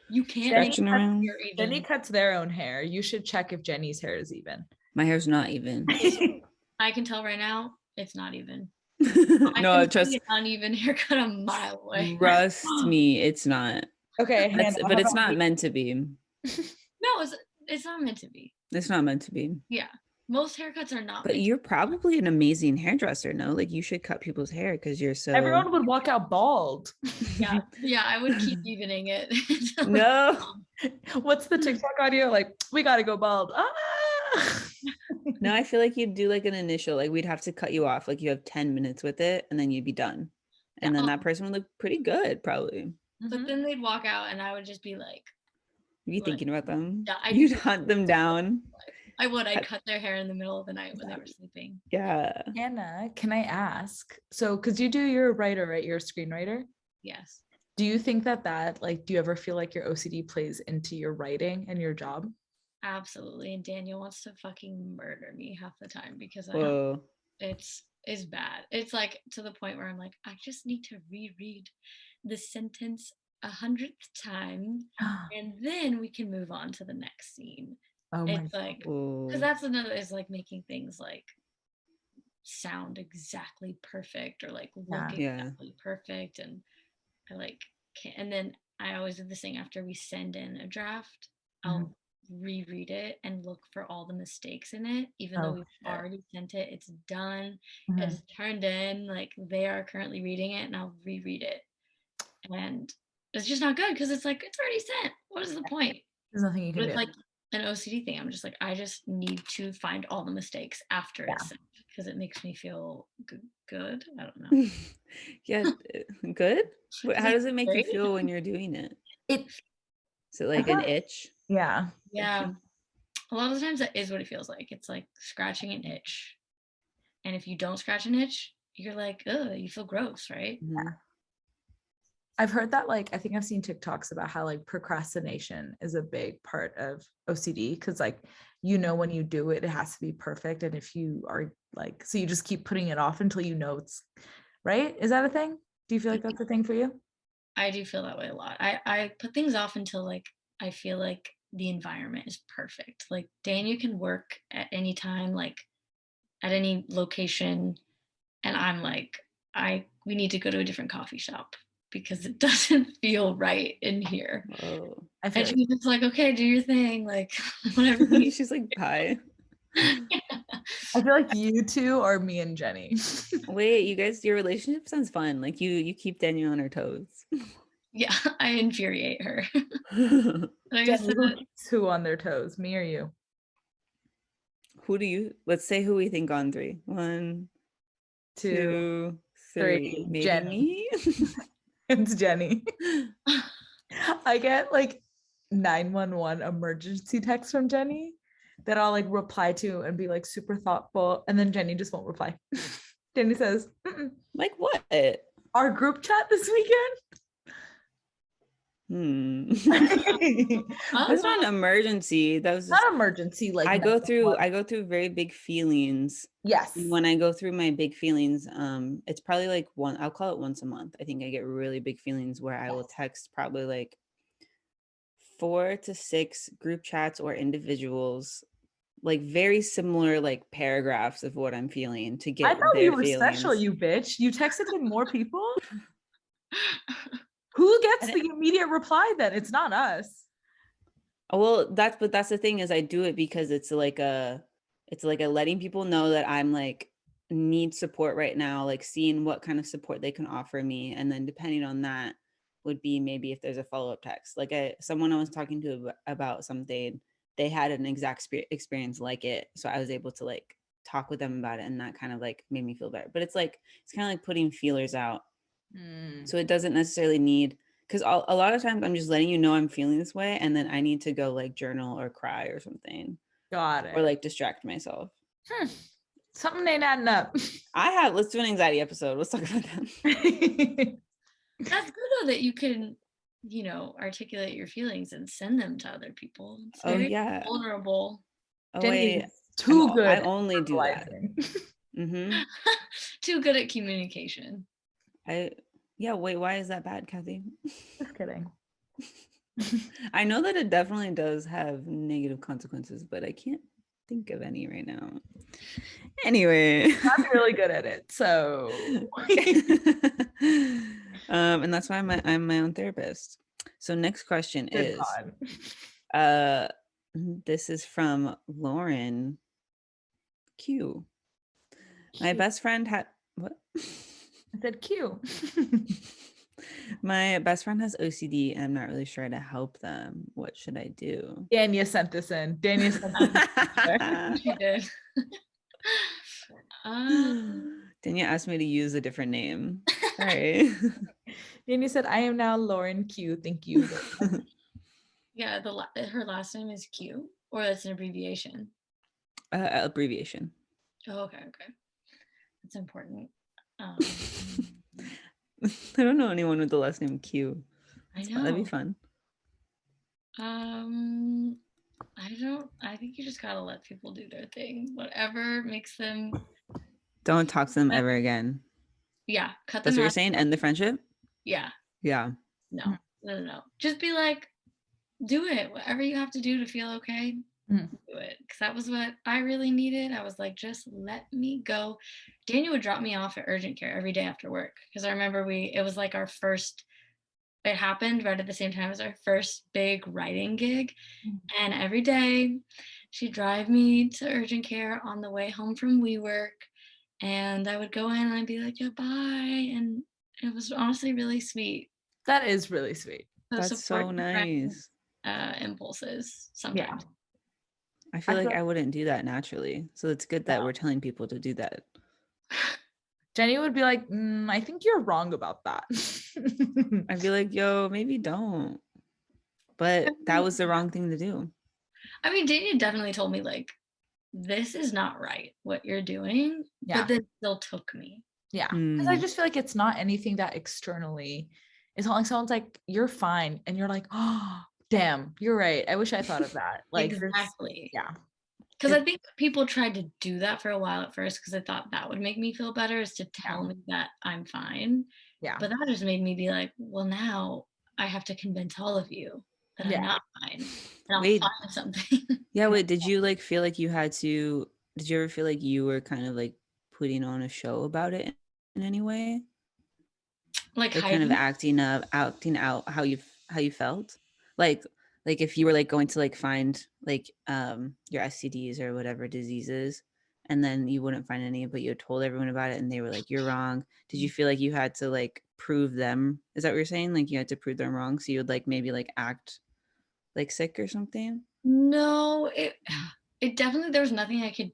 You can't scratching around. Jenny cuts their own hair. You should check if Jenny's hair is even. My hair's not even. I can tell right now it's not even. No, trust. An uneven haircut a mile away. Trust me, it's not. Okay, Hannah, but it's not meant to be. No, it's not meant to be. It's not meant to be. Yeah, most haircuts are not. But you're probably an amazing hairdresser, no? Like you should cut people's hair because you're so. Everyone would walk out bald. Yeah, I would keep evening it. No. What's the TikTok audio? Like, we gotta go bald. No, I feel like you'd do like an initial, like we'd have to cut you off. Like you have 10 minutes with it and then you'd be done. And then that person would look pretty good, probably. But then they'd walk out and I would just be like, you thinking about them? Yeah, you'd hunt them down. I would. I'd cut their hair in the middle of the night when they were sleeping. Yeah. Hannah, can I ask? So, because you're a writer, right? You're a screenwriter? Yes. Do you think that like, do you ever feel like your OCD plays into your writing and your job? Absolutely. And Daniel wants to fucking murder me half the time because it's bad. It's like to the point where I'm like, I just need to reread the sentence 100th time, and then we can move on to the next scene. Oh my It's like, because that's another, is like making things like sound exactly perfect or like look exactly perfect. And I like can't, and then I always do this thing after we send in a draft, I'll reread it and look for all the mistakes in it, even though we've already sent it, it's done, it's turned in, like they are currently reading it, and I'll reread it, and it's just not good because it's like it's already sent. What is the point? There's nothing you can do. It's like an OCD thing. I'm just like, I just need to find all the mistakes after it's sent because it makes me feel good. I don't know. Yeah, good. How does it make you feel when you're doing it? Is it like an itch? Yeah. Yeah. A lot of the times that is what it feels like. It's like scratching an itch. And if you don't scratch an itch, you're like, ugh, you feel gross, right? Yeah. I've heard that, like, I think I've seen TikToks about how like procrastination is a big part of OCD because like, you know, when you do it, it has to be perfect. And if you are like, so you just keep putting it off until you know it's right. Is that a thing? Do you feel like that's a thing for you? I do feel that way a lot. I put things off until like I feel like the environment is perfect. Like Daniel can work at any time, like at any location, and I'm like, we need to go to a different coffee shop because it doesn't feel right in here. Oh, and she's just like, okay, do your thing, like whatever. She's like, bye. I feel like you two are me and Jenny. Wait, you guys, your relationship sounds fun. Like you keep Danielle on her toes. Yeah, I infuriate her. Like Jenny, who keeps who on their toes, me or you? Who do you? Let's say who we think on 3. 1, 2, 3. Maybe Jenny. Me. It's Jenny. I get like 911 emergency text from Jenny that I'll like reply to and be like super thoughtful, and then Jenny just won't reply. Jenny says, like what? Our group chat this weekend? That's not an emergency. That was just, not emergency. Like I go through very big feelings. Yes. And when I go through my big feelings, it's probably like I'll call it once a month. I think I get really big feelings where I will text probably like 4 to 6 group chats or individuals, like very similar like paragraphs of what I'm feeling to get. I thought you were feelings. Special, you bitch. You texted to more people. Who gets the immediate reply then? It's not us. Well, that's the thing is I do it because it's like a letting people know that I'm like need support right now, like seeing what kind of support they can offer me, and then depending on that would be maybe if there's a follow-up text. Like someone I was talking to about something, they had an exact experience like it, so I was able to like talk with them about it, and that kind of like made me feel better. But it's like it's kind of like putting feelers out. So it doesn't necessarily need, because a lot of times I'm just letting you know I'm feeling this way, and then I need to go like journal or cry or something. Got it. Or like distract myself. Something ain't adding up. Let's do an anxiety episode. Let's talk about that. That's good though that you can, you know, articulate your feelings and send them to other people. It's very vulnerable. Oh wait, too good. I only do that. Too good at communication. Wait, why is that bad, Kathy? Just kidding. I know that it definitely does have negative consequences, but I can't think of any right now. Anyway, I'm really good at it, so and that's why I'm my own therapist. So next question is this is from Lauren Q. My best friend had what? I said Q. My best friend has OCD and I'm not really sure how to help them. What should I do? Dania sent this in. Dania sent this in. She did. Dania asked me to use a different name. Sorry. Dania said, I am now Lauren Q. Thank you. Yeah, her last name is Q, or that's an abbreviation? Abbreviation. Oh, okay. That's important. I don't know anyone with the last name Q. I know. That'd be fun. I think you just gotta let people do their thing. Whatever makes them. Don't talk to them ever again. Yeah, cut them out. That's what you're saying? End the friendship? Yeah. Yeah. No. No. Just be like, do it. Whatever you have to do to feel okay, do it. Because that was what I really needed. I was like, just let me go. Daniel would drop me off at urgent care every day after work. Because I remember it was like it happened right at the same time as our first big writing gig. And every day she'd drive me to urgent care on the way home from WeWork. And I would go in and I'd be like, yeah, bye. And it was honestly really sweet. That is really sweet. So That's so nice. Impulses sometimes. I feel like I wouldn't do that naturally. So it's good that we're telling people to do that. Jenny would be like, I think you're wrong about that. I'd be like, yo, maybe don't. But that was the wrong thing to do. I mean, Daniel definitely told me, like, this is not right, what you're doing. Yeah. But then still took me. Yeah. Because I just feel like it's not anything that externally is not like someone's like, you're fine. And you're like, oh, damn, you're right. I wish I thought of that. Like, exactly. Yeah. Because I think people tried to do that for a while at first because I thought that would make me feel better, is to tell me that I'm fine. Yeah. But that just made me be like, well, now I have to convince all of you that I'm not fine. And I'll find something. Yeah, wait, did you like feel like you had to, did you ever feel like you were kind of like putting on a show about it in any way? Like kind of acting out how you felt? Like if you were like going to like find like your STDs or whatever diseases, and then you wouldn't find any, but you had told everyone about it and they were like, you're wrong. Did you feel like you had to like prove them? Is that what you're saying? Like you had to prove them wrong, so you would like maybe like act like sick or something? No, it definitely, there was nothing I could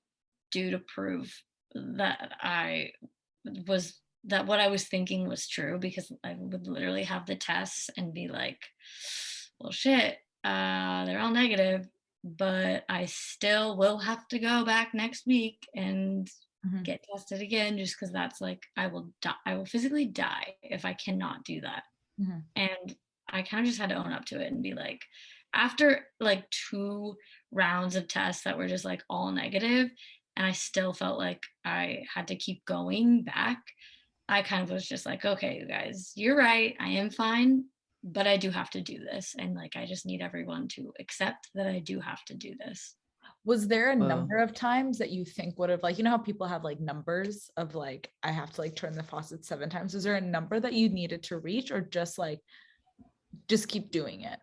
do to prove that that what I was thinking was true, because I would literally have the tests and be like, well, shit, they're all negative, but I still will have to go back next week and get tested again, just because that's like, I will physically die if I cannot do that. And I kind of just had to own up to it and be like, after like 2 rounds of tests that were just like all negative, and I still felt like I had to keep going back, I kind of was just like, okay, you guys, you're right, I am fine, but I do have to do this. And like, I just need everyone to accept that I do have to do this. Was there a number of times that you think would have, like, you know how people have like numbers of like, I have to like turn the faucet 7 times. Was there a number that you needed to reach, or just like, just keep doing it?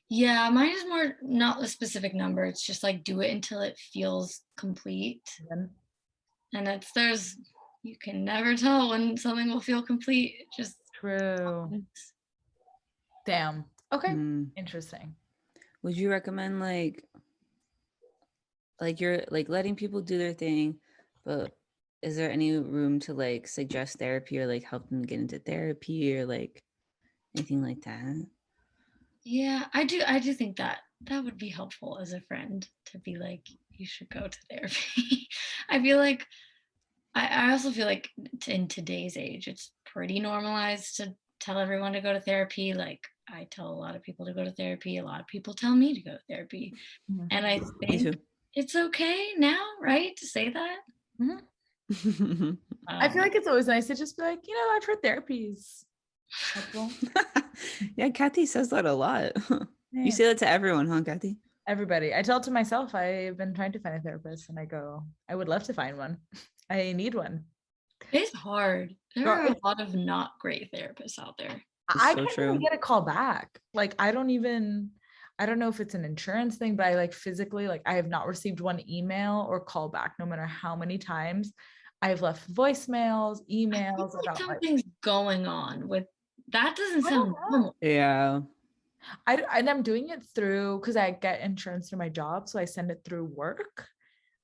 Yeah, mine is more not a specific number. It's just like, do it until it feels complete. And you can never tell when something will feel complete. It just true. Damn. Okay. Interesting. Would you recommend like you're like letting people do their thing, but is there any room to like suggest therapy or like help them get into therapy or like anything like that? Yeah, I do think that would be helpful as a friend, to be like, you should go to therapy. I feel like I also feel like in today's age, it's pretty normalized to tell everyone to go to therapy. Like, I tell a lot of people to go to therapy. A lot of people tell me to go to therapy. And I think it's okay now, right, to say that? I feel like it's always nice to just be like, you know, I've heard therapy's helpful. Yeah, Kathy says that a lot. Yeah. You say that to everyone, huh, Kathy? Everybody. I tell it to myself. I've been trying to find a therapist, and I go, I would love to find one. I need one. It's hard. There are a lot of not great therapists out there. I can't even get a call back. Like, I don't know if it's an insurance thing, but I like physically, like, I have not received one email or call back, no matter how many times I've left voicemails, emails about something's going on with that. Doesn't sound normal. Yeah. And I'm doing it through, because I get insurance through my job, so I send it through work.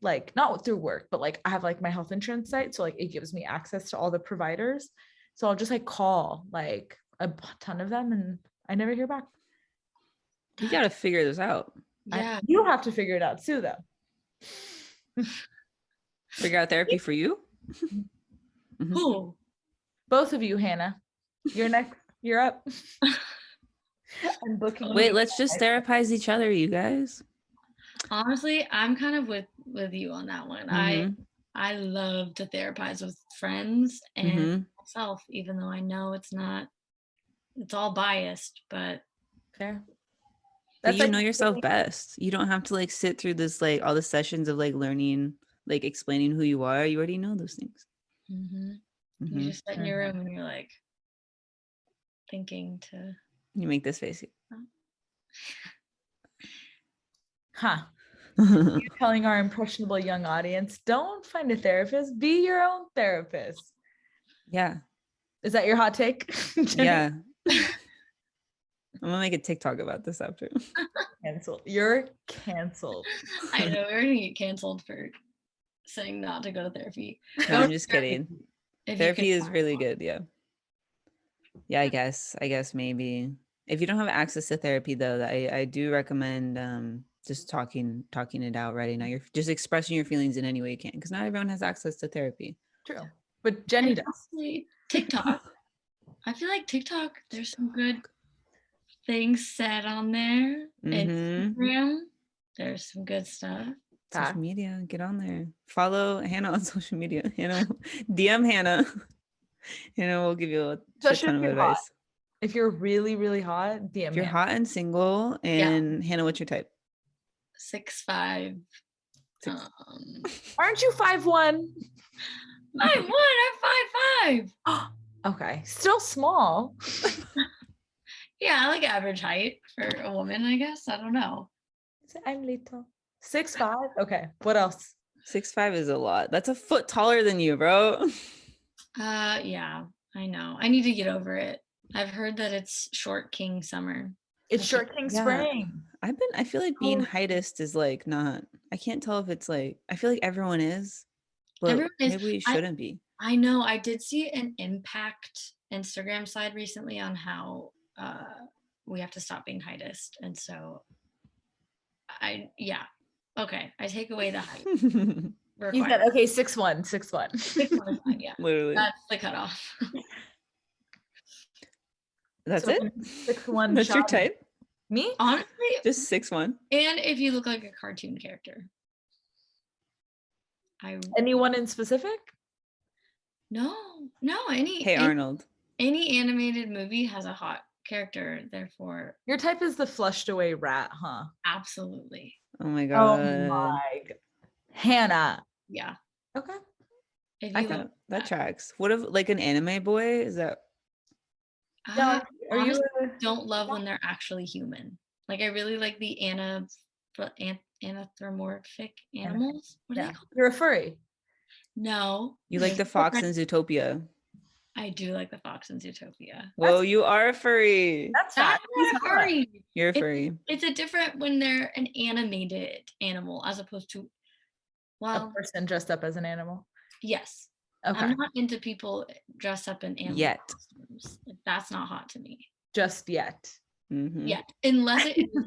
Like, not through work, but like I have like my health insurance site, so like it gives me access to all the providers. So I'll just like call like a ton of them, and I never hear back. You gotta figure this out. Yeah, you have to figure it out too, though. Figure out therapy for you. Who? Both of you, Hannah. You're next. You're up. I'm booking. Wait, let's just therapize each other, you guys. Honestly, I'm kind of with you on that one. I love to therapize with friends and myself, even though I know it's not it's all biased, but fair. But you know yourself best. You don't have to like sit through this like all the sessions of like learning, like explaining who you are. You already know those things. You just sit in your room and you're like thinking to. You make this face. You're telling our impressionable young audience, don't find a therapist, be your own therapist. Yeah. Is that your hot take? Yeah. I'm gonna make a TikTok about this after. Canceled. You're canceled. I know we're gonna get canceled for saying not to go to therapy. No, I'm just kidding. Therapy is really good. Yeah. Yeah, I guess maybe if you don't have access to therapy though, I do recommend just talking it out, writing out you're just expressing your feelings in any way you can, because not everyone has access to therapy. True. But Jenny does. TikTok. I feel like TikTok, there's some good things said on there. Instagram, there's some good stuff. Social media, get on there. Follow Hannah on social media. DM Hannah. Hannah will give you a ton of advice. Hot. If you're really, really hot, DM. If you're hot and single, and Hannah, what's your type? 6'5". Aren't you 5'1"? 5'1", I'm 5'5". Okay, still small. Yeah, I like average height for a woman, I guess. I don't know. I'm little. 6'5". Okay, what else? 6'5" is a lot. That's a foot taller than you, bro. Yeah, I know. I need to get over it. I've heard that it's short king summer. It's short king spring. I feel like being heightest is like not, I can't tell if it's like, I feel like everyone is, but maybe we shouldn't be. I know. I did see an Impact Instagram slide recently on how we have to stop being heightest. And so okay. I take away the height. You said, okay, 6'1". 6'1". 6'1" is fine, yeah. Literally. That's the cutoff. That's it? 6'1". That's your type? Me? Honestly. Just 6'1". And if you look like a cartoon character. Anyone in specific? No. Hey Arnold. Any animated movie has a hot character, therefore. Your type is the flushed away rat, huh? Absolutely. Oh my god. Oh my god. Hannah. Yeah. Okay. That tracks. What if like an anime boy? Is that? No, honestly, don't love when they're actually human. Like I really like the anthropomorphic animals. What are they called? You're a furry. No. You like the fox in Zootopia. I do like the fox in Zootopia. Well, you are a furry. That's not a furry. You're a furry. It's a different when they're an animated animal as opposed to a person dressed up as an animal. Yes. Okay. I'm not into people dressed up in animal costumes. Like, that's not hot to me. Just yet. Mm-hmm. Yeah, unless it is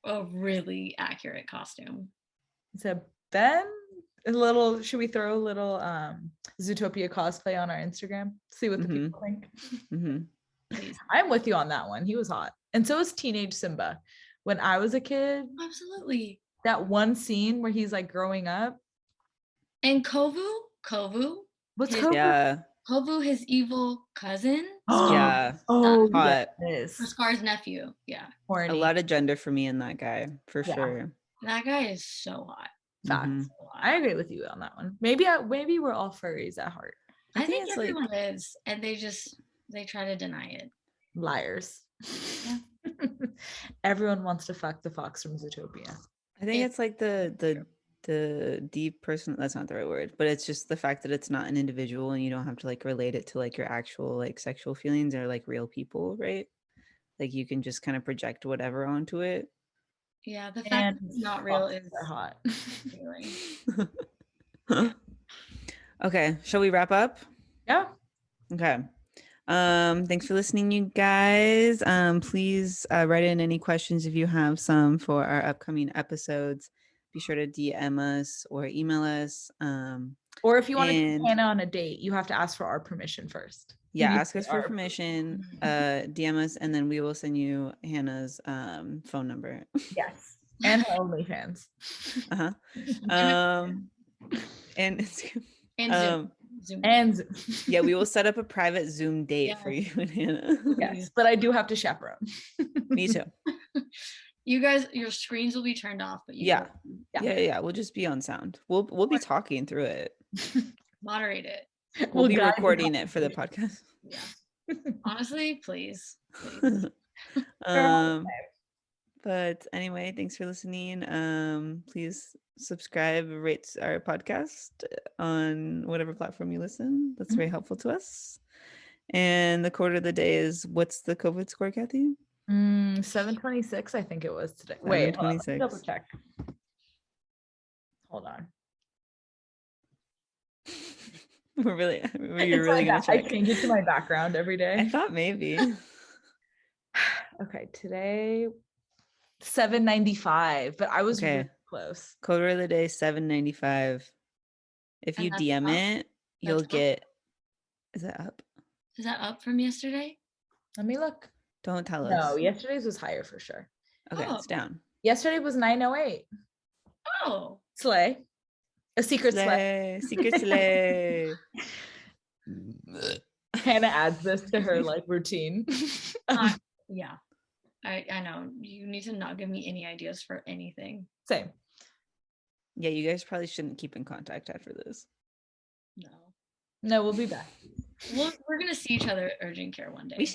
a really accurate costume. So Ben, should we throw a little Zootopia cosplay on our Instagram? See what the people think. Please. I'm with you on that one. He was hot. And so was teenage Simba. When I was a kid. Absolutely. That one scene where he's like growing up. And Kovu. What's Kovu? Yeah. Kovu, his evil cousin. Yeah. Oh, hot. Scar's nephew. Yeah. Horny. A lot of gender for me in that guy, for sure. That guy is so hot. Facts. I agree with you on that one. Maybe we're all furries at heart. I think everyone is, and they try to deny it. Liars. Yeah. Everyone wants to fuck the fox from Zootopia. I think it's like the deep person, that's not the right word, but it's just the fact that it's not an individual and you don't have to like relate it to like your actual like sexual feelings or like real people, right? Like you can just kind of project whatever onto it. Yeah, the fact that it's not real is hot. Okay, shall we wrap up? Yeah. Okay. Thanks for listening, you guys. Please write in any questions if you have some for our upcoming episodes. Be sure to DM us or email us. Or if you want to take Hannah on a date, you have to ask for our permission first. Yeah, ask us for permission, DM us, and then we will send you Hannah's phone number. Yes. And her OnlyFans. And Zoom. Yeah, we will set up a private Zoom date for you and Hannah. Yes, but I do have to chaperone. Me too. You guys, your screens will be turned off, but yeah. We'll just be on sound. We'll be talking through it. Moderate it. We'll be recording it for the podcast. Yeah. Honestly, please. But anyway, thanks for listening. Please subscribe, rate our podcast on whatever platform you listen. That's very helpful to us. And the quote of the day is, what's the COVID score, Kathy? 726, I think it was today. Wait, 726. Double check. Hold on. You're really gonna check. I change it to my background every day. I thought maybe. Okay, today 795, but I was really close. Quote of the day, 795. If you DM it, you'll get. Is that up? Is that up from yesterday? Let me look. Don't tell us. No, yesterday's was higher for sure. Okay, it's down. Yesterday was 908. Oh. Slay. A secret slay. Secret slay. Hannah adds this to her like routine. Yeah. I know. You need to not give me any ideas for anything. Same. Yeah, you guys probably shouldn't keep in contact after this. No, we'll be back. We're gonna see each other at urgent care one day.